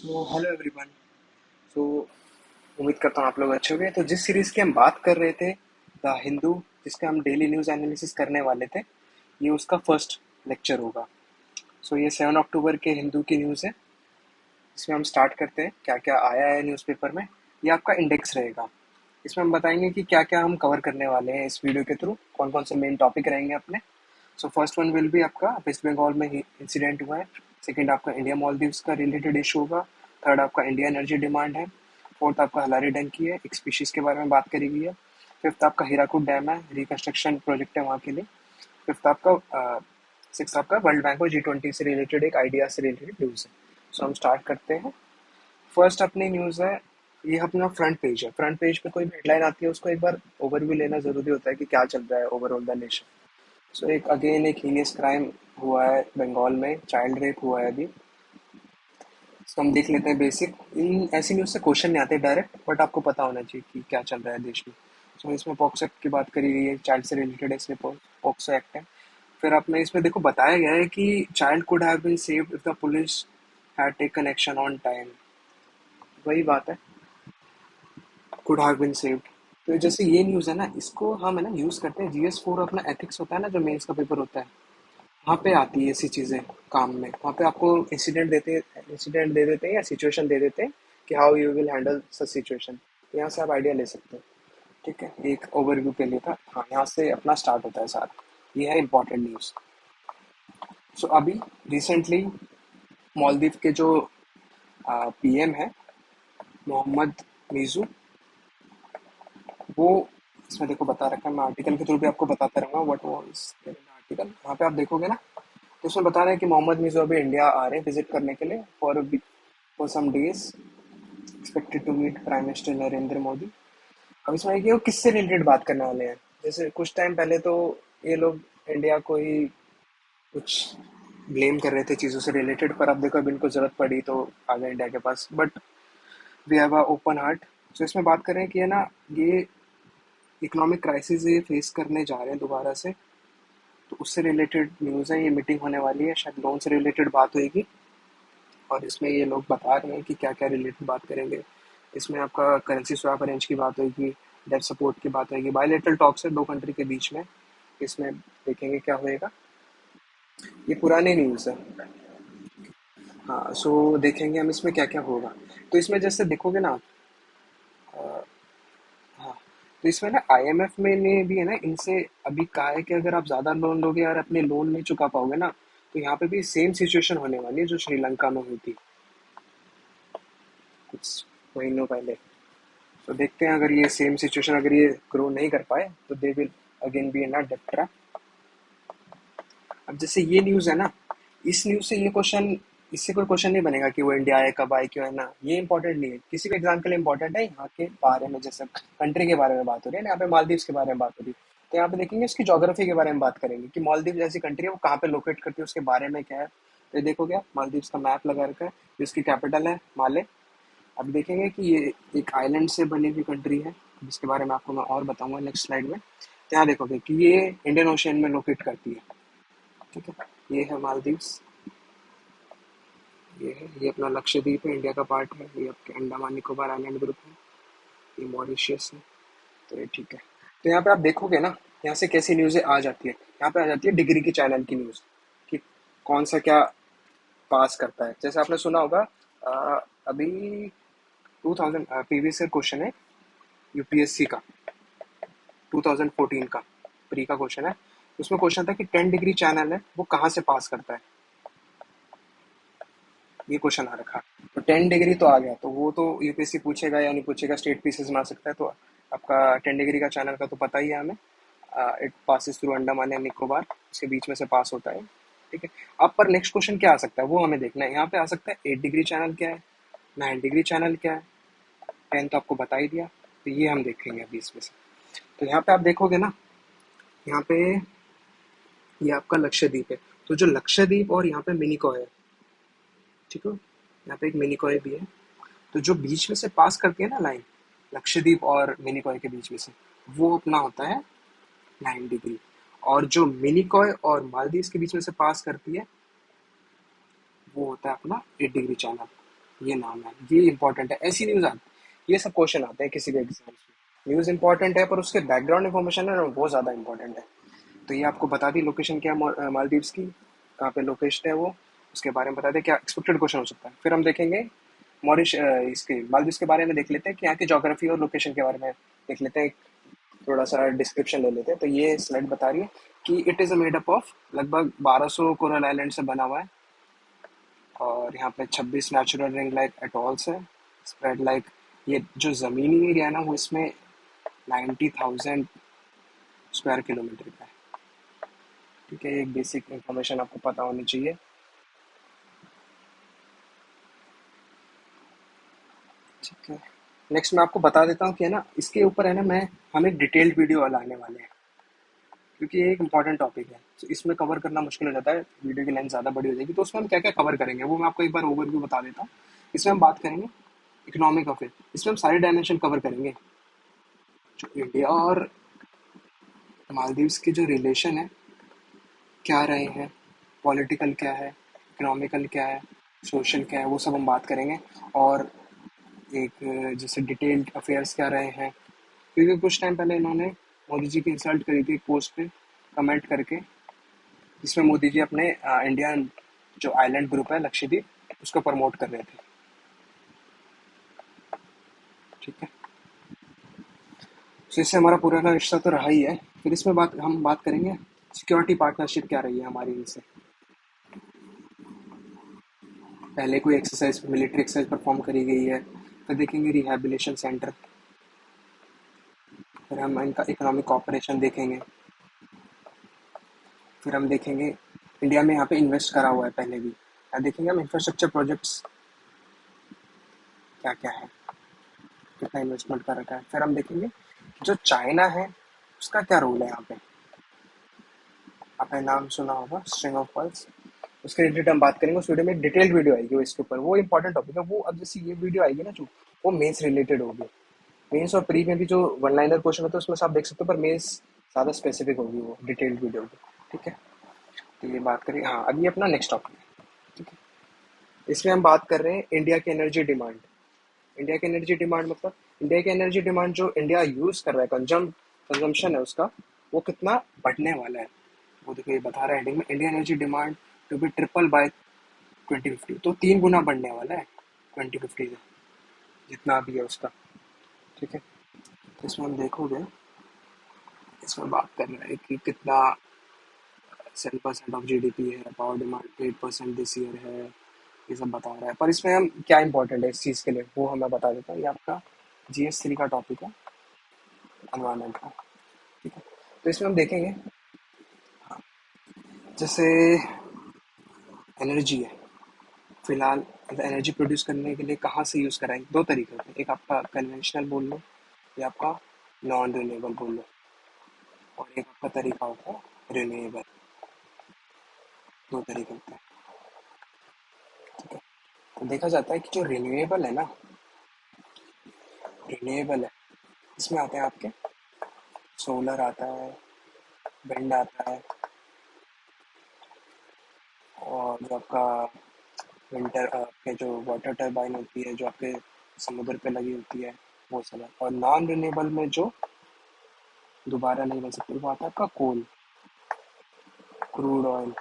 तो hello everyone. सो उम्मीद करता हूँ आप लोग अच्छे होंगे। तो जिस सीरीज़ की हम बात कर रहे थे, द हिंदू, जिसका हम डेली न्यूज़ एनालिसिस करने वाले थे, ये उसका फर्स्ट लेक्चर होगा। सो ये 7 अक्टूबर के हिंदू की न्यूज़ है। इसमें हम स्टार्ट करते हैं क्या क्या आया है न्यूज़पेपर में। ये आपका इंडेक्स रहेगा। इसमें हम बताएंगे कि क्या क्या हम कवर करने वाले हैं इस वीडियो के थ्रू, कौन कौन से मेन टॉपिक रहेंगे अपने। So first one will be आपका वेस्ट बंगाल में ही इंसिडेंट हुआ है। सेकंड आपका इंडिया मालदीव्स का रिलेटेड इशू होगा। थर्ड आपका इंडिया एनर्जी डिमांड है। फोर्थ आपका हलारी डैम की है, एक स्पीशीज के बारे में बात करी गई है। फिफ्थ आपका हीराकुड डैम है, रिकंस्ट्रक्शन प्रोजेक्ट है वहाँ के लिए। फिफ्थ आपका सिक्स आपका वर्ल्ड बैंक और G20 से रिलेटेड एक आइडिया से रिलेटेड न्यूज़ है। सो हम स्टार्ट करते हैं। फर्स्ट अपनी न्यूज़ है, ये अपना फ्रंट पेज है। फ्रंट पेज पे कोई भी हेडलाइन आती है उसको एक बार ओवरव्यू लेना जरूरी होता है कि क्या चल रहा है ओवरऑल द नेशन। सो एक अगेन एक हीनियस क्राइम हुआ है बंगाल में, चाइल्ड रेप हुआ है अभी। तो हम देख लेते हैं बेसिक। इन ऐसी न्यूज़ से क्वेश्चन नहीं आते डायरेक्ट, बट आपको पता होना चाहिए कि क्या चल रहा है देश में। सो इसमें पॉक्सो एक्ट की बात करी गई है, चाइल्ड से रिलेटेड है, इसमें पॉक्सो एक्ट है। फिर आपने इसमें देखो बताया गया है कि child could have been saved if the police had taken action on time. वही बात है, कुड हैव बीन सेव्ड। तो जैसे ये न्यूज़ है ना, इसको हम है ना यूज़ करते हैं GS4, अपना एथिक्स होता है ना जो मेंस का पेपर होता है, वहाँ पे आती है ऐसी चीज़ें काम में। वहाँ पे आपको इंसिडेंट दे देते हैं या सिचुएशन दे देते हैं कि how you will handle such situation. तो यहाँ से आप आइडिया ले सकते हो। ठीक है, एक ओवरव्यू के लिए था। हाँ, यहाँ से अपना स्टार्ट होता है सारा। ये है इंपॉर्टेंट न्यूज़। सो अभी रिसेंटली मालदीव के जो PM है, मोहम्मद मीजू, वो इसमें देखो बता रखा है। मैं आर्टिकल के थ्रू भी आपको बताता रहूँगा व्हाट वाज आर्टिकल। वहाँ पे आप देखोगे ना, तो उसमें बता रहे हैं कि मोहम्मद मिज़ो अभी इंडिया आ रहे हैं विजिट करने के लिए for some days, expected to meet prime minister Narendra Modi. अब इसमें है कि वो किससे रिलेटेड बात करने वाले हैं। जैसे कुछ टाइम पहले तो ये लोग इंडिया को ही कुछ ब्लेम कर रहे थे चीज़ों से रिलेटेड, पर अब देखो अब इनको जरूरत पड़ी तो आ गए इंडिया के पास। But we have a open heart. तो इसमें बात कर रहे हैं कि है ना, ये इकोनॉमिक क्राइसिस ये फेस करने जा रहे हैं दोबारा से। तो उससे रिलेटेड न्यूज़ है, ये मीटिंग होने वाली है, शायद लोन से रिलेटेड बात होगी। और इसमें ये लोग बता रहे हैं कि क्या क्या रिलेटेड बात करेंगे। इसमें आपका करेंसी स्वैप अरेंज की बात होगी, डेट सपोर्ट की बात होगी, बायलैटरल टॉक्स है दो कंट्री के बीच में। इसमें देखेंगे क्या होएगा। ये पुरानी न्यूज़ है। हाँ, सो देखेंगे हम इसमें क्या क्या होगा। तो इसमें जैसे देखोगे ना, हाँ, तो इसमें ना IMF में ने भी है ना इनसे अभी कहा है कि अगर आप ज़्यादा लोन लोगे और अपने लोन नहीं चुका पाओगे ना, तो यहाँ पे भी सेम सिचुएशन होने वाली है जो श्रीलंका में हुई थी कुछ महीनों पहले। तो देखते हैं, अगर ये सेम सिचुएशन अगर ये ग्रो नहीं कर पाए तो they will again be in a debt trap. अब जैसे ये न्यूज़ है ना, इस न्यूज़ से ये क्वेश्चन, इससे कोई क्वेश्चन नहीं बनेगा कि वो इंडिया आए कब आए क्यों है ना, ये इंपॉर्टेंट नहीं है। किसी भी एग्जाम के लिए इंपॉर्टेंट है यहाँ के बारे में, जैसे कंट्री के बारे में बात हो रही है ना, यहाँ पे मालदीव्स के बारे में बात हो रही है। तो यहाँ पे देखेंगे उसकी ज्योग्राफी के बारे में बात करेंगे कि मालदीव जैसी कंट्री है वो कहाँ पे लोकेट करती है, उसके बारे में क्या है। तो ये देखो क्या, मालदीव्स का मैप लगा रखा है, जिसकी कैपिटल है माले। अब देखेंगे कि ये एक आइलैंड से बनी हुई कंट्री है, जिसके बारे में आपको मैं और बताऊंगा नेक्स्ट स्लाइड में। तो यहाँ देखोगे कि ये इंडियन ओशियन में लोकेट करती है। ठीक है, ये है मालदीव्स। ये अपना लक्षद्वीप है, इंडिया का पार्ट है। ये आपके अंडमान निकोबार आइलैंड ग्रुप है। ये मॉरिशियस है। तो ये ठीक है। तो यहाँ पे आप देखोगे ना, यहाँ से कैसी न्यूज़ें आ जाती है। यहाँ पे आ जाती है डिग्री की चैनल की न्यूज़, कि कौन सा क्या पास करता है। जैसे आपने सुना होगा अभी 2000 प्रीवियस ईयर क्वेश्चन है UPSC का, 2014 का प्री का क्वेश्चन है। उसमें क्वेश्चन था कि 10 डिग्री चैनल है वो कहाँ से पास करता है। ये क्वेश्चन आ रखा। तो 10 डिग्री तो आ गया, तो वो तो UPSC पूछेगा या नहीं पूछेगा, स्टेट पीसेस में आ सकता है। तो आपका 10 डिग्री का चैनल का तो पता ही है हमें। It passes through Andaman and Nicobar, उसके बीच में से पास होता है। ठीक है। अब पर नेक्स्ट क्वेश्चन क्या आ सकता है वो हमें देखना है। यहाँ पे आ सकता है 8 डिग्री चैनल क्या है, 9 डिग्री चैनल क्या है, 10 तो आपको बता ही दिया। तो ये हम देखेंगे अभी इसमें से। तो यहाँ पे आप देखोगे ना, यहाँ पे ये आपका लक्षद्वीप है। तो जो लक्षद्वीप और यहाँ पे मिनिकॉय है, ठीक है, यहाँ पे एक मिनिकॉय भी है। तो जो बीच में से पास करती है ना लाइन, लक्षद्वीप और मिनिकॉय के बीच में से, वो अपना होता है 9 डिग्री। और जो मिनिकॉय और मालदीव के बीच में से पास करती है, वो होता है अपना 8 डिग्री चैनल। ये नाम है, ये इंपॉर्टेंट है, ऐसी न्यूज आती, ये सब क्वेश्चन आते हैं किसी भी एग्जाम में। न्यूज इंपॉर्टेंट है पर उसके बैकग्राउंड इन्फॉर्मेशन है ना वो ज्यादा इंपॉर्टेंट है। तो ये आपको बता दी लोकेशन क्या है मालदीव्स की, कहाँ पे लोकेशन है वो, उसके बारे में बता दें क्या एक्सपेक्टेड क्वेश्चन हो सकता है। फिर हम देखेंगे इसके मालदीव्स के बारे में देख लेते हैं कि यहाँ की जोग्राफी और लोकेशन के बारे में देख लेते हैं, थोड़ा सा डिस्क्रिप्शन ले लेते हैं। तो ये स्लाइड बता रही है कि it is made up of लगभग 1200 कोरल आइलैंड से बना हुआ है, और यहाँ पे 26 नेचुरल रिंग लाइक एटॉल्स है स्प्रेड लाइक। ये जो ज़मीनी एरिया है ना वो इसमें 90,000 स्क्वायर किलोमीटर का है। ठीक है, एक बेसिक इंफॉर्मेशन आपको पता होनी चाहिए। ठीक है, नेक्स्ट मैं आपको बता देता हूँ कि है ना इसके ऊपर है ना मैं हम एक डिटेल्ड वीडियो लाने वाले हैं, क्योंकि ये एक इंपॉर्टेंट टॉपिक है। तो इसमें कवर करना मुश्किल हो जाता है, वीडियो की लेंथ ज़्यादा बड़ी हो जाएगी। तो उसमें हम क्या क्या कवर करेंगे वो मैं आपको एक बार ओवरव्यू बता देता हूँ। इसमें हम बात करेंगे इकोनॉमिक अफेयर, इसमें हम सारे डायमेंशन कवर करेंगे, जो इंडिया और मालदीव्स के जो रिलेशन है क्या रहे हैं, पॉलिटिकल क्या है, इकोनॉमिकल क्या है, सोशल क्या है, वो सब हम बात करेंगे। और एक जैसे डिटेल्ड अफेयर्स क्या रहे हैं, क्योंकि कुछ टाइम पहले इन्होंने मोदी जी की इंसल्ट करी थी पोस्ट पे कमेंट करके, जिसमें मोदी जी अपने इंडियन जो आइलैंड ग्रुप है लक्षद्वीप उसको प्रमोट कर रहे थे। ठीक है, तो इससे हमारा पुराना रिश्ता तो रहा ही है। फिर इसमें हम बात करेंगे सिक्योरिटी पार्टनरशिप क्या रही है हमारी इनसे। पहले कोई एक्सरसाइज मिलिट्री एक्सरसाइज परफॉर्म करी गई है, फिर देखेंगे रिहैबिलिटेशन सेंटर, फिर हम इनका इकोनॉमिक कॉपरेशन देखेंगे, फिर हम देखेंगे इंडिया में यहाँ पे इन्वेस्ट करा हुआ है पहले भी, यहाँ देखेंगे हम इंफ्रास्ट्रक्चर प्रोजेक्ट्स क्या क्या है, कितना इन्वेस्टमेंट कर रखा है। फिर हम देखेंगे जो चाइना है उसका क्या रोल है यहाँ पे, आपने नाम सुना होगा स्ट्रिंग ऑफ पल्स, उसके रिलेटेड हम बात करेंगे। उस वीडियो में एक डिटेल्ड वीडियो आएगी वो इसके ऊपर, वो इंपॉर्टेंट टॉपिक है वो। अब जैसे ये वीडियो आएगी ना जो वो मेंस रिलेटेड होगी, मेंस और प्री में भी जो वन लाइनर क्वेश्चन होता है उसमें से आप देख सकते हो, पर मेंस ज़्यादा स्पेसिफिक होगी वो डिटेल्ड वीडियो की। ठीक है, तो ये बात करें। हाँ, अभी अपना नेक्स्ट टॉपिक है। ठीक है, इसमें हम बात कर रहे हैं इंडिया की एनर्जी डिमांड। इंडिया की एनर्जी डिमांड मतलब इंडिया की एनर्जी डिमांड जो इंडिया यूज कर रहा है, कंजम्पशन है उसका, वो कितना बढ़ने वाला है। वो देखो ये बता रहा है हेडिंग में, India energy demand to be triple by 2050, तो 3 गुना बढ़ने वाला है 2050 से, जितना भी है उसका। ठीक है, तो इसमें हम देखोगे, इसमें बात कर रहा है कि कितना 7% ऑफ जीडीपी है, पावर डिमांड 8% दिस ईयर है, ये सब बता रहा है। पर इसमें हम क्या इंपॉर्टेंट है इस चीज़ के लिए वो हमें बता देता हूँ। ये आपका GS3 का टॉपिक है, एनवायरमेंट का। ठीक है, तो इसमें हम देखेंगे जैसे एनर्जी है, फिलहाल एनर्जी प्रोड्यूस करने के लिए कहाँ से यूज़ कराएंगे, दो तरीके होते हैं, एक आपका कन्वेंशनल बोल लो या आपका नॉन रिन्यूएबल बोल लो, और एक आपका तरीका होता है रिन्यूएबल। दो तरीके होते हैं। ठीक है, तो देखा जाता है कि जो रिन्यूएबल है ना, रिन्यूएबल है, इसमें आते हैं आपके सोलर आता है, विंड आता है, और जो आपका विंटर आपके जो वाटर टर्बाइन होती है जो आपके समुद्र पे लगी होती है, वो सब है। और नॉन रिन्यूएबल में जो दोबारा नहीं बन सकती वो आता है आपका कोल, क्रूड ऑयल,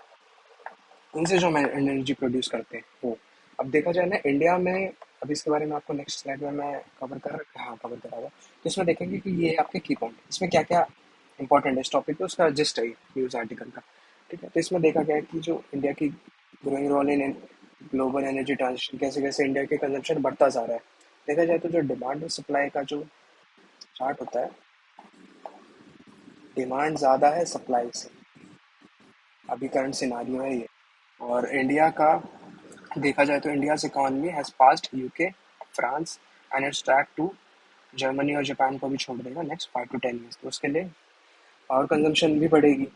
इनसे जो हम एनर्जी प्रोड्यूस करते हैं वो। अब देखा जाए ना इंडिया में, अभी इसके बारे में आपको नेक्स्ट स्लाइड में मैं कवर कर रखा, हाँ कवर करा हुआ, तो इसमें देखेंगे कि ये आपके की पॉइंट, इसमें क्या क्या इंपॉर्टेंट है इस टॉपिक पे, उसका जस्ट है न्यूज़ आर्टिकल का। ठीक है, तो इसमें देखा गया है कि जो इंडिया की growing role in global energy transition, कैसे कैसे इंडिया के कंजम्पशन बढ़ता जा रहा है। देखा जाए तो जो डिमांड और सप्लाई का जो चार्ट होता है, डिमांड ज़्यादा है सप्लाई से, अभी करंट सिनारियो है ये। और इंडिया का देखा जाए तो India's economy has passed UK, France and it's track to Germany और जापान को भी छोड़ देगा नेक्स्ट 5 to 10 ईयर्स। तो उसके लिए पावर कंजम्पशन भी बढ़ेगी।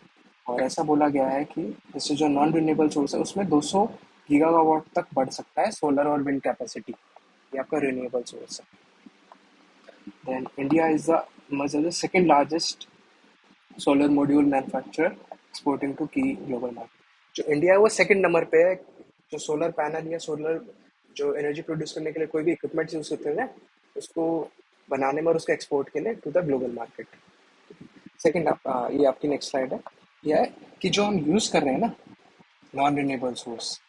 और ऐसा बोला गया है कि जैसे जो नॉन रिन्यूएबल सोर्स है उसमें 200 गीगावाट तक बढ़ सकता है सोलर और विंड कैपेसिटी, ये आपका रिन्यूएबल सोर्स है। देन इंडिया इज द मतलब the second largest solar module manufacturer exporting to की ग्लोबल मार्केट। जो इंडिया है वो सेकंड नंबर पे है जो सोलर पैनल या सोलर जो एनर्जी प्रोड्यूस करने के लिए कोई भी इक्विपमेंट यूज होते हैं ना, उसको बनाने में और उसको एक्सपोर्ट के लिए to the global market. Second, ये आपकी नेक्स्ट स्लाइड है। यह है कि जो हम यूज कर रहे हैं ना, नॉन रिन्यूएबल सोर्स,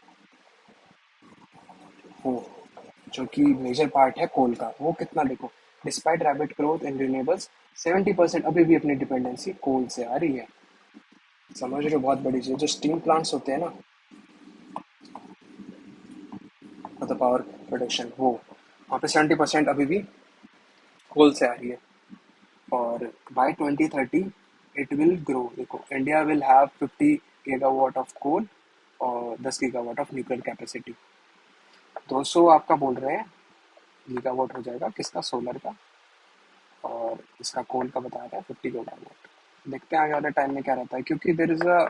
वो जो कि मेजर पार्ट है कोल का, वो कितना देखो, despite rapid growth in renewables 70% अभी भी अपनी डिपेंडेंसी कोल से आ रही है। समझ रहे हो, बहुत बड़ी चीज। जो स्टीम प्लांट्स होते हैं ना, मतलब पावर प्रोडक्शन, वो वहाँ पे 70% अभी भी कोल से आ रही है। और बाय 2030 इट विल ग्रो। देखो, India will have 50 gigawatt of coal और 10 गीगावाट ऑफ न्यूक्लियर कैपेसिटी। 200 आपका बोल रहे हैं गीगावाट हो जाएगा किसका, सोलर का, और इसका कोल का बताया था 50 गीगावाट। देखते हैं आगे वाले टाइम में क्या रहता है, क्योंकि देर इज अ,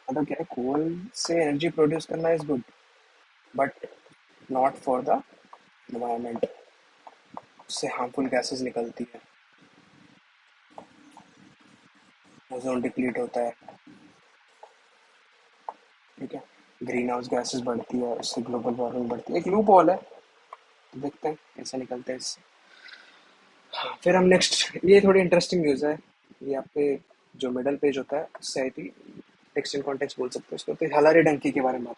मतलब क्या है, कोल से एनर्जी प्रोड्यूस करना is good, but not for the environment. उससे हार्मफुल गैसेस निकलती है, ओजोन डिप्लीट होता है, ठीक है, ग्रीन हाउस गैसेस बढ़ती है, उससे ग्लोबल वार्मिंग बढ़ती है। एक लूप होल है, तो देखते हैं कैसे निकलते हैं इससे। फिर हम नेक्स्ट, ये थोड़ी इंटरेस्टिंग न्यूज़ है। ये आपके जो मिडल पेज होता है उससे आई थी, टेक्स्ट इन कॉन्टेक्स्ट बोल सकते हो उसको। तो हलारी डंकी के बारे में बात,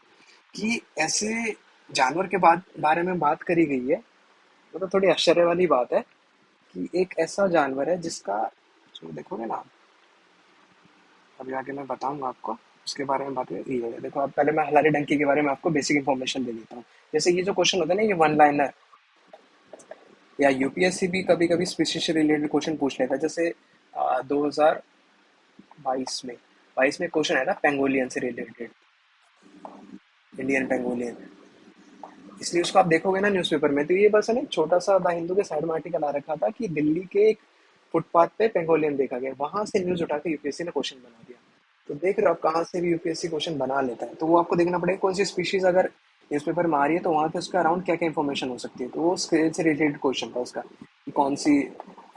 कि ऐसे जानवर के बारे में बात करी गई है, मतलब थोड़ी आश्चर्य वाली बात है कि एक ऐसा जानवर है जिसका, जो देखोगे ना, अभी आगे मैं बताऊंगा आपको उसके बारे में। बात ये है, देखो, अब पहले मैं हलारी डंकी के बारे में आपको बेसिक इन्फॉर्मेशन दे देता हूँ। जैसे ये जो क्वेश्चन होता है ना, ये वन लाइनर, या यूपीएससी भी कभी कभी स्पीशीज से रिलेटेड क्वेश्चन पूछ लेता है। जैसे 2022 में क्वेश्चन आया था पेंगोलियन से रिलेटेड, इंडियन पेंगोलियन। इसलिए उसको आप देखोगे ना न्यूज़पेपर में, तो ये बस है ना, एक छोटा सा द हिंदू के साइड में आर्टिकल आ रखा था कि दिल्ली के एक फुटपाथ पे पेंगोलियन देखा गया, वहां से न्यूज उठा के यूपीएससी ने क्वेश्चन बना दिया। तो देख रहे हो आप, कहाँ से भी यूपीएससी क्वेश्चन बना लेता है। तो वो आपको देखना पड़ेगा कौन सी स्पीशीज अगर न्यूज़पेपर में आ रही है, तो वहाँ पे उसका अराउंड क्या क्या इन्फॉर्मेशन हो सकती है। तो वो स्केल से रिलेटेड क्वेश्चन था उसका, कि कौन सी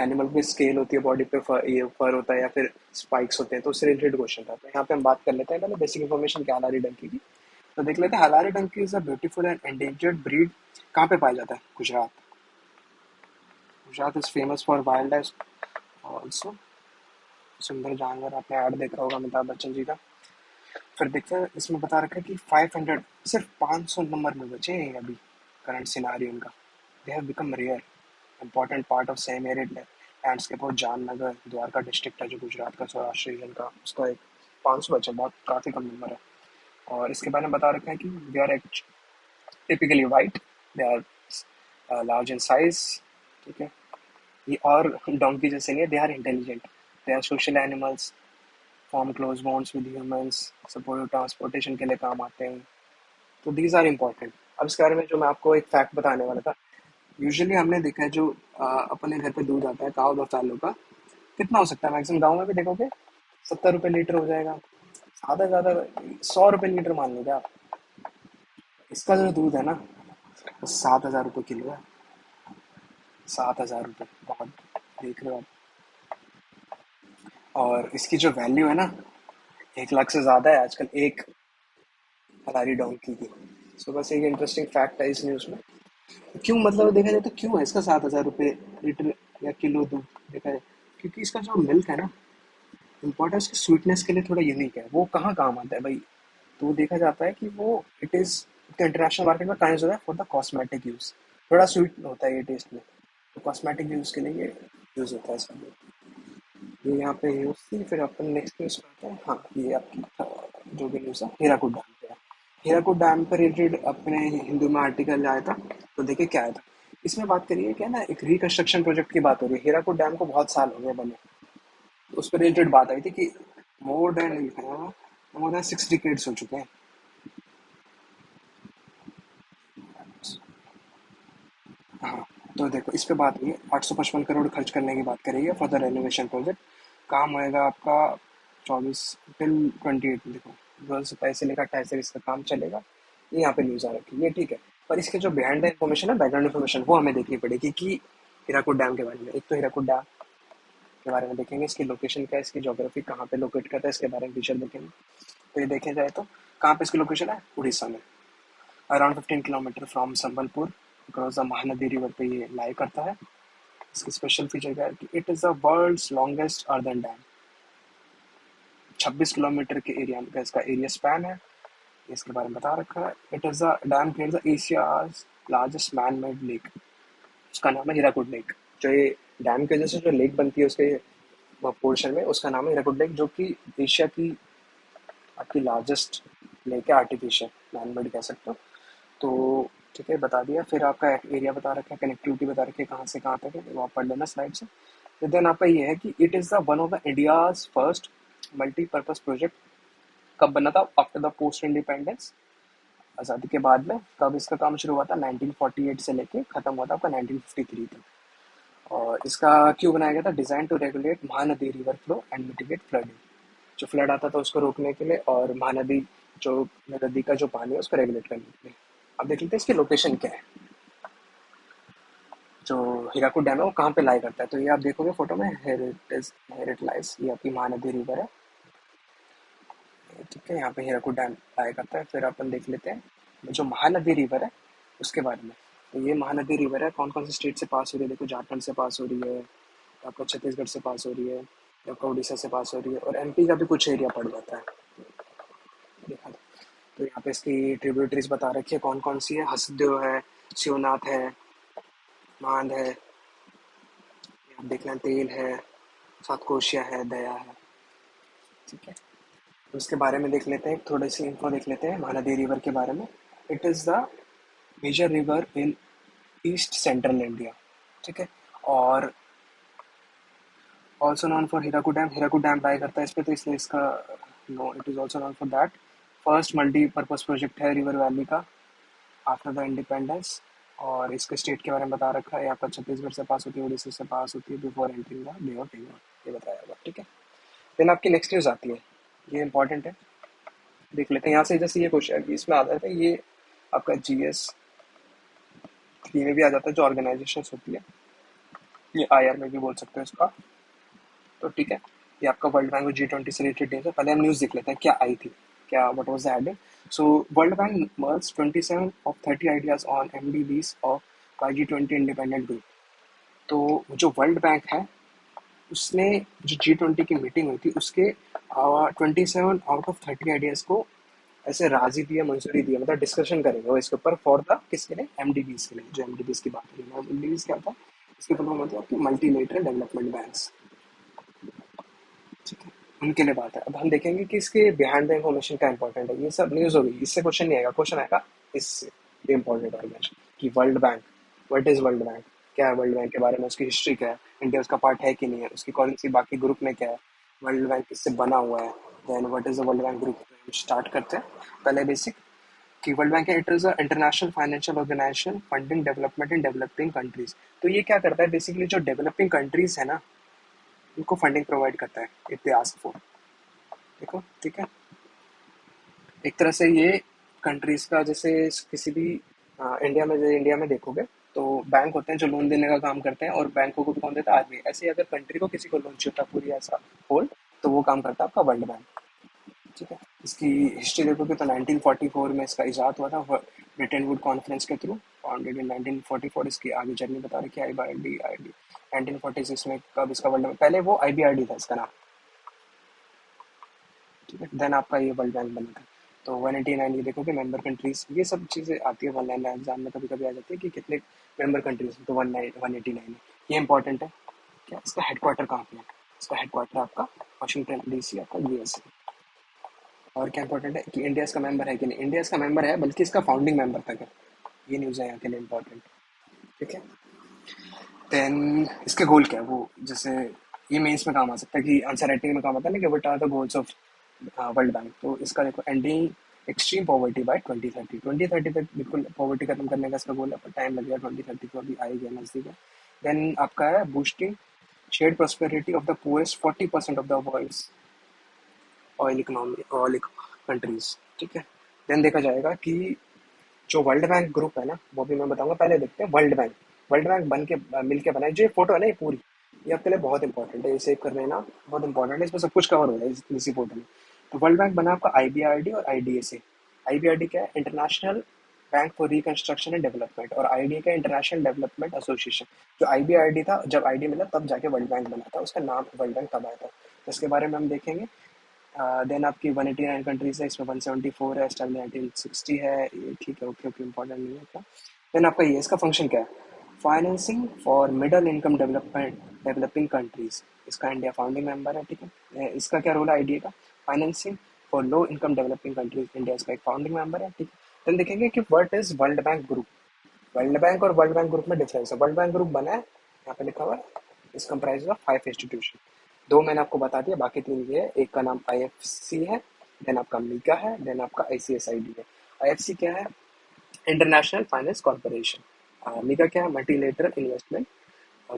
एनिमल पे स्केल होती है, बॉडी पे ये फर होता है या फिर स्पाइक्स होते हैं, तो उससे रिलेटेड क्वेश्चन था। तो यहाँ पे हम बात कर लेते हैं पहले बेसिक इन्फॉर्मेशन क्या हलारी डंकी की। तो देख लेते हैं, Halari donkey is a beautiful and endangered breed. कहाँ पे पाया जाता है? Gujarat. Gujarat is famous for wild life also. सुंदर जानवर, आपने ऐड देखा होगा अमिताभ बच्चन जी का। फिर देखते हैं, इसमें बता रखा है कि 500, सिर्फ 500 नंबर में बचे हैं अभी करंट सिनारी उनका। They have become rare, important part of same arid landscape of Jamnagar, Dwarka district है जो गुजरात का, सौराष्ट्र रीजन का, उसका एक 500 बचा, बहुत काफ़ी कम नंबर है। और इसके बारे में बता रखा है कि they are typically white, they are large in size, ठीक है। ये और डोंकी जैसे नहीं है, they are intelligent, they are social animals, form close bonds with humans, support transportation के लिए काम आते हैं। तो दीज आर इम्पॉर्टेंट। अब इसके बारे में जो मैं आपको एक फैक्ट बताने वाला था, यूजुअली हमने देखा है जो अपने घर पे दूध आता है काव बफेलो का, कितना हो सकता है मैक्सिमम, गाँव में भी देखोगे 70 रुपये लीटर हो जाएगा, ज़्यादा ज़्यादा 100 रुपये लीटर मान लीजिए आप। इसका जो दूध है ना, वो 7,000 रुपये किलो है। 7,000 रुपये, बहुत, देख रहे हो आप। और इसकी जो वैल्यू है ना, 1 लाख से ज़्यादा है आजकल एक हलारी डोंकी की। सो बस एक इंटरेस्टिंग फैक्ट है इस न्यूज़ में। क्यों, मतलब देखा जाए तो क्यों है इसका 7,000 रुपये लीटर या किलो दूध देखा जाए, क्योंकि इसका जो मिल्क है ना, इम्पोर्टेंट उसकी स्वीटनेस के लिए थोड़ा यूनिक है। वो कहाँ काम आता है भाई, तो वो देखा जाता है कि वो इट इज़ इंटरनेशनल मार्केट में कहाँ यूज होता है, फॉर द कॉस्मेटिक यूज़। थोड़ा स्वीट होता है ये टेस्ट में, तो कॉस्मेटिक यूज़ के लिए ये यूज़ होता है इसका। ये यहाँ पे न्यूज़ थी। फिर अपन नेक्स्ट न्यूज़ पे आते हैं। हाँ, ये आपकी जो भी न्यूज़ है हीराकुद डैम पे है। हीराकुद डैम पर रिलेटेड अपने हिंदू में आर्टिकल आया था, तो देखिए क्या आया था। इसमें बात करिए क्या ना, एक रिकंस्ट्रक्शन प्रोजेक्ट की बात हो रही है। हीराकुद डैम को बहुत साल हो गए बने, तो उस पर रिलेटेड बात आई थी कि मोर देन 6 डिकेड्स हो चुके हैं। हाँ, तो देखो इस पे बात हुई है, 855 करोड़ खर्च करने की बात करेगी फॉर द रेनोवेशन प्रोजेक्ट। काम होएगा आपका 24 till 28 में। देखो 2027 से लेकर 28 तक इसका काम चलेगा। ये यहाँ पे न्यूज़ आ रखी है, ये ठीक है। पर इसके जो बिहाइंड द इन्फॉर्मेशन है, बैकग्राउंड इन्फॉर्मेशन, वो हमें देखनी पड़ेगी कि हीराकुद डैम के बारे में। एक तो हीराकुद डैम के बारे में देखेंगे, इसकी लोकेशन क्या है, इसकी ज्योग्राफी कहाँ पे लोकेट करता है, इसके बारे में फीचर देखेंगे। तो ये देखे जाए तो कहाँ पे इसकी लोकेशन है, उड़ीसा में। Around 15 kilometre from Sambalpur across the Mahanadi river पे ये लाई करता है। इसकी स्पेशल फीचर क्या है कि it is the world's longest earthen dam. 26 kilometre के एरिया का इसका एरिया स्पैन है। इसके बारे में बता रखा है। It is the dam creates the Asia's largest man made lake. उसका नाम है हीराकुड लेक। जो ये डैम की वजह से जो लेक बनती है उसके पोर्शन में, उसका नाम है हीराकुड लेक, जो कि एशिया की आपकी लार्जेस्ट लेक है, आर्टिफिशियल मैन मेड कह सकते हो। तो ठीक है, बता दिया। फिर आपका एरिया बता रखा है, कनेक्टिविटी बता रखी है कहाँ से कहाँ तक है, वो आप पढ़ लेना स्लाइड से। फिर देन आपका ये है कि it is the one of the India's first multipurpose project. कब बना था? आफ्टर द पोस्ट इंडिपेंडेंस, आज़ादी के बाद में। कब इसका काम शुरू हुआ था? 1948 से लेके खत्म हुआ था आपका 1953 तक। और इसका क्यों बनाया गया था? Design to regulate Mahanadi river flow and mitigate flooding. जो फ्लड आता था उसको रोकने के लिए, और महानदी जो नदी का जो पानी है उसको रेगुलेट करने के लिए। अब देख लेते हैं इसकी लोकेशन क्या है। जो हीराकुड डैम है वो कहाँ पे लाई करता है, तो ये आप देखोगे फोटो में, हेरिट लाइस, ये आपकी महानदी रिवर है। ठीक है, यहाँ पे हीराकुड डैम लाई करता है। फिर अपन देख लेते हैं जो महानदी रिवर है उसके बारे में। तो ये महानदी रिवर है कौन कौन से स्टेट से पास हो रही है? देखो, झारखंड से पास हो रही है, आपका छत्तीसगढ़ से पास हो रही है, आपका उड़ीसा से पास हो रही है, और एमपी का भी कुछ एरिया पड़ जाता है। देखा तो यहाँ पे इसकी ट्रिब्यूटरीज बता रखी है कौन कौन सी है। हसदेव है, शिवनाथ है, मांद है, आप देख लें, तेल है, सातकोशिया है, दया है। ठीक है, तो उसके बारे में देख लेते हैं, थोड़ी सी इन्फो देख लेते हैं महानदी रिवर के बारे में। It is the major river in east central India. ठीक है, और also known for Hirakud dam. Hirakud dam lie करता है इस पे, तो इसलिए इसका no, it is also known for that. First multipurpose project है रिवर वैली का आफ्टर द इंडिपेंडेंस। और इसके स्टेट के बारे में बता रखा है, आपका छत्तीसगढ़ से पास होती है, उड़ीसा से पास होती है, before entering the bay of Bengal, ये बताया हुआ। ठीक है, देन आपकी नेक्स्ट न्यूज़ आती है, ये इंपॉर्टेंट है, देख लेते हैं यहाँ से। जैसे ये क्वेश्चन इसमें आता है, ये आपका जीएस 3 में भी आ जाता है, जो ऑर्गेनाइजेशन होती है, ये आईआर में भी बोल सकते हो इसका। तो ठीक है, ये आपका वर्ल्ड बैंक और G20 से रिलेटेड न्यूज़ है। पहले हम न्यूज़ देख लेते हैं क्या आई थी, क्या what was the heading. So world bank merge 27 of 30 ideas on MDBs of G20 independent group. तो जो वर्ल्ड बैंक है उसने, जो G20 की मीटिंग हुई थी उसके 27 आउट ऑफ 30 आइडियाज को ऐसे राजी दिया, मंजूरी दिया, मतलब डिस्कशन करेंगे वो इसके ऊपर, फॉर द किसके लिए? एमडीबीज के लिए। जो एमडीबीज की बात करेंगे, एमडीबीज क्या था? इसके ऊपर मतलब आपकी मल्टीलेटरल डेवलपमेंट बैंक्स। ठीक है, उनके लिए बात है। अब हम देखेंगे कि इसके बिहाइंड द इन्फॉर्मेशन क्या इंपॉर्टेंट है। ये सब न्यूज होगी, इससे क्वेश्चन नहीं आएगा, क्वेश्चन आएगा इससे, ये इंपॉर्टेंट ऑर्गेनाइजेशन कि world bank, what is world bank, क्या है वर्ल्ड बैंक के बारे में, उसकी हिस्ट्री क्या है, इंडिया उसका पार्ट है कि नहीं है, उसकी कौन सी बाकी ग्रुप में क्या है, वर्ल्ड बैंक किससे बना हुआ है, then what is the world bank group. Start करते हैं पहले बेसिक कि वर्ल्ड बैंक है, it is a international financial organisation funding development in developing countries. तो ये क्या करता है बेसिकली, जो डेवलपिंग कंट्रीज है ना उनको फंडिंग प्रोवाइड करता है इफ दे आस्क फॉर। देखो, ठीक है, एक तरह से ये कंट्रीज का, जैसे किसी भी इंडिया में देखोगे तो बैंक होते हैं जो लोन देने का काम करते हैं, और बैंकों को भी कौन देता है? आदमी। ऐसे ही अगर कंट्री को किसी को लोन चाहिए होता है पूरी ऐसा होल, तो वो काम करता है आपका वर्ल्ड बैंक। ठीक है, इसकी हिस्ट्री देखोगे तो 1944 में इसका इजाद हुआ था ब्रिटेन वुड कॉन्फ्रेंस के थ्रू, फाउंडेड इन 1944। इसकी आगे जर्नी बता रखी है, आई बी 1946 में कब इसका वर्ल्ड बैंक, पहले वो IBRD था इसका नाम। ठीक है, देन आपका ये वर्ल्ड बैंक बना था। तो 189 ये देखो कि मेंबर कंट्रीज, ये सब चीज़ें आती है 199 एग्जाम में, कभी कभी आ जाती है कि कितने मेंबर कंट्रीज, तो 189 है। ये इंपॉर्टेंट है। क्या इसका हेडक्वार्टर कहाँ पे है? इसका हेडक्वार्टर आपका वाशिंगटन DC, आपका USA। और क्या इंपॉर्टेंट है कि इंडिया इसका मेंबर है कि नहीं? इंडिया इसका मेंबर है, बल्कि इसका फाउंडिंग मेंबर तक है। ये न्यूज़ है यहाँ के लिए इंपॉर्टेंट। ठीक है, देन इसके गोल क्या है वो, जैसे ये मेंस में काम आ सकता है कि आंसर राइटिंग में काम आता है ना कि what are the goals of world bank. तो इसका देखो, एंडिंग एक्सट्रीम पॉवर्टी बाय 2030 तक बिल्कुल पॉवर्टी खत्म करने का इसका गोल है, पर टाइम लगेगा, 2030 को अभी आएगा, नजदीक है। देन आपका है boosting shared prosperity of the poorest 40% of the world's oil economy, oil countries. ठीक है, देन देखा जाएगा कि जो वर्ल्ड बैंक ग्रुप है ना, वो भी मैं बताऊंगा, पहले देखते हैं वर्ल्ड बैंक। वर्ल्ड बैंक बन के मिल के बनाए, जो ये फोटो है ना ये पूरी, ये आपके लिए बहुत इंपॉर्टेंट है, ये सेव कर लेना, बहुत इंपॉर्टेंट है, इसमें सब कुछ कवर हो रहा है इसी फोटो में। तो वर्ल्ड बैंक बना आपका IBRD और IDA से। IBRD क्या है? International bank for reconstruction and development, और आईडी का इंटरनेशनल डेवलपमेंट एसोसिएशन। जो IBRD था, जब आईडी मिला तब जाके वर्ल्ड बैंक बना था, उसका नाम वर्ल्ड बैंक तब आया था, तो इसके बारे में हम देखेंगे। देन आपकी 189 कंट्रीज है, इसमें 174 है, स्टाब्लिश 1960 है, ये ठीक है, ओके ओके, इंपॉर्टेंट नहीं है इतना। देन आपका ये इसका फंक्शन क्या है, financing for middle income development developing countries, इसका इंडिया फाउंडिंग मेंबर है, ठीक है। इसका क्या रोल है आईडीए का, financing for low income developing countries, India इसका एक फाउंडिंग मेंबर है, ठीक है। देन देखेंगे कि what is world bank group. World bank और वर्ल्ड बैंक ग्रुप में डिफरेंस है। वर्ल्ड बैंक ग्रुप बना है, यहाँ पे लिखा हुआ है, इस कंप्राइज ऑफ 5 इंस्टीट्यूशन। दो मैंने आपको बता दिया, बाकी तीन ये है। एक का नाम IFC है, देन आपका मीका है, देन आपका ICSID है। IFC क्या है, इंटरनेशनल फाइनेंस कॉर्पोरेशन। मीका क्या है, multilateral investment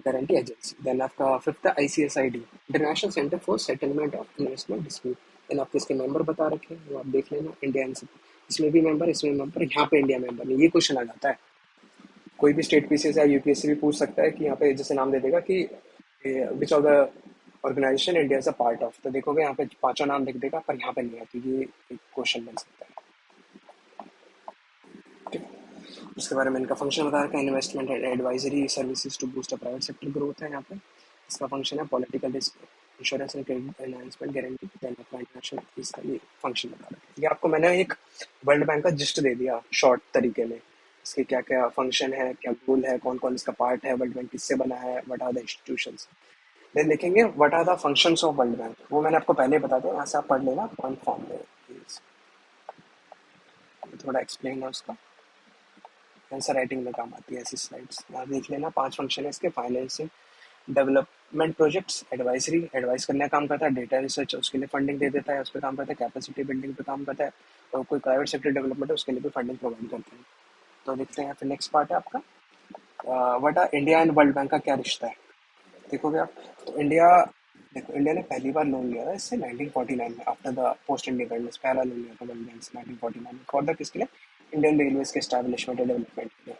guarantee agency. Then आपका fifth ICSID, international centre for settlement of investment dispute. Then आपके इसके मेंबर बता रखे हैं, वो आप देख लेना। इंडिया एनसीपी, इसमें भी मेंबर, इसमें मेंबर, यहाँ पे इंडिया मेंबर नहीं। ये क्वेश्चन आ जाता है, कोई भी स्टेट पीसीएस या यूपीएससी भी पूछ सकता है कि यहाँ पे जैसे नाम दे देगा कि which of the organisation India is a part of, तो देखोगे यहाँ पे पांचों नाम लिख देगा, पर यहाँ पे नहीं है, तो ये एक क्वेश्चन बन सकता है, ठीक है। इसके बारे में इनका फंक्शन बता रखा है, investment and advisory services to boost a private sector growth है यहाँ पे। इसका फंक्शन है political risk insurance and credit enhancement guarantee. Then आपका इंटरनेशनल, इसका ये फंक्शन बता रखा है। ये आपको मैंने एक वर्ल्ड बैंक का जिस्ट दे दिया शॉर्ट तरीके में, इसके क्या क्या फंक्शन है, क्या गोल है, कौन कौन इसका पार्ट है, वर्ल्ड बैंक किससे बना है, what are the institutions. Then देखेंगे what are the functions of world bank, वो मैंने आपको पहले बता दिया, यहाँ से आप पढ़ लेना पॉइंट फॉर्म में, थोड़ा एक्सप्लेन है उसका, आंसर राइटिंग में काम आती है ऐसी स्लाइड्स। यहाँ देख लेना, 5 फंक्शन है इसके, financing, development projects, advisory, advice करने का काम करता है, डेटा रिसर्च उसके लिए फंडिंग दे देता है, उस पर काम करता है, कैपेसिटी बिल्डिंग पे काम करता है, और कोई प्राइवेट सेक्टर डेवलपमेंट है उसके लिए भी फंडिंग प्रोवाइड करते हैं। तो देखते हैं फिर नेक्स्ट पार्ट है आपका, what R India and world bank का क्या रिश्ता है। देखोगे आप, तो इंडिया, देखो इंडिया ने पहली बार लोन लिया था इससे 1949 में, आफ्टर द पोस्ट इंडिपेंडेंस पहला लोन लिया था वर्ल्ड बैंक से 1949 में, फॉर द किसके लिए, इंडियन रेलवेज के एस्टैब्लिशमेंट और डेवलपमेंट के लिए।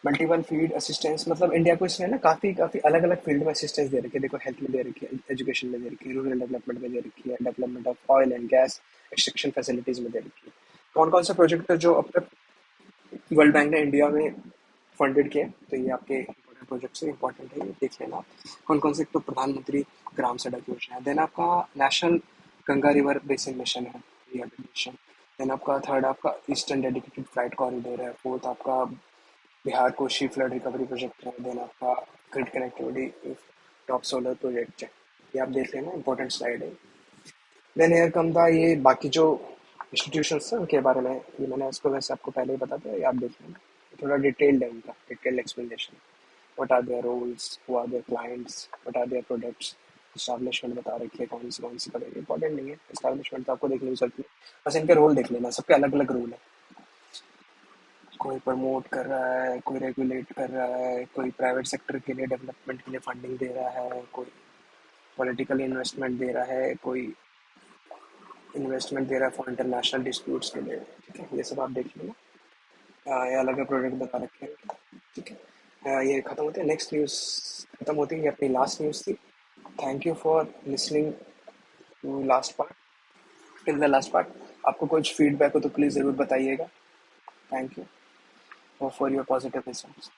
मल्टीपल फील्ड असिस्टेंस, मतलब इंडिया को इसने ना काफी काफी अलग अलग फील्ड में असिस्टेंस दे रखी है। देखो हेल्थ में दे रखी है, एजुकेशन में दे रखी है, रूरल डेवलपमेंट में दे रखी है, development of oil and gas extraction facilities में दे रखी है। कौन कौन से प्रोजेक्ट है जो अब तक वर्ल्ड बैंक ने इंडिया में फंडेड किया, तो ये आपके इंपॉर्टेंट प्रोजेक्ट से इंपॉर्टेंट है, ये देख लेना आप। कौन कौन से, तो प्रधानमंत्री ग्राम सड़क योजना है, देन आपका national Ganga river basin mission है, रिहेबिलिटेशन। देन आपका थर्ड आपका ईस्टर्न डेडिकेटेड फ्लाइट कॉरिडोर है, फोर्थ आपका Bihar Kosi flood recovery project है, देन आपका grid connectivity top solar project है, ये आप देख लेना, इंपॉर्टेंट स्लाइड है। देन एयर कम था, ये बाकी जो इंस्टीट्यूशंस हैं उनके बारे में, ये मैंने उसको वैसे आपको पहले ही बता दिया, ये आप देख लेना, थोड़ा डिटेल्ड है उनका, detailed explanation. What are their roles, who are their clients, what are their products, establishment बता रखी है कौन सी करेगी, इंपॉर्टेंट नहीं है एस्टैब्लिशमेंट, तो आपको देखने की जरूरत नहीं, बस इनके रोल देख लेना, सबके अलग अलग रोल है। कोई प्रमोट कर रहा है, कोई रेगुलेट कर रहा है, कोई प्राइवेट सेक्टर के लिए डेवलपमेंट के लिए फंडिंग दे रहा है, कोई पॉलिटिकल इन्वेस्टमेंट दे रहा है, कोई इन्वेस्टमेंट दे रहा है फॉर इंटरनेशनल डिस्प्यूट्स के लिए, ठीक है, ये सब आप देख लेना। ये अलग अलग प्रोडक्ट बता रखे हैं, ठीक है। ये खत्म होते हैं, नेक्स्ट न्यूज़ खत्म होती है, ये अपनी लास्ट न्यूज़ थी। Thank you for listening to last part, till the last part. आपको कुछ फीडबैक हो तो प्लीज़ ज़रूर बताइएगा। Thank you for your positive response.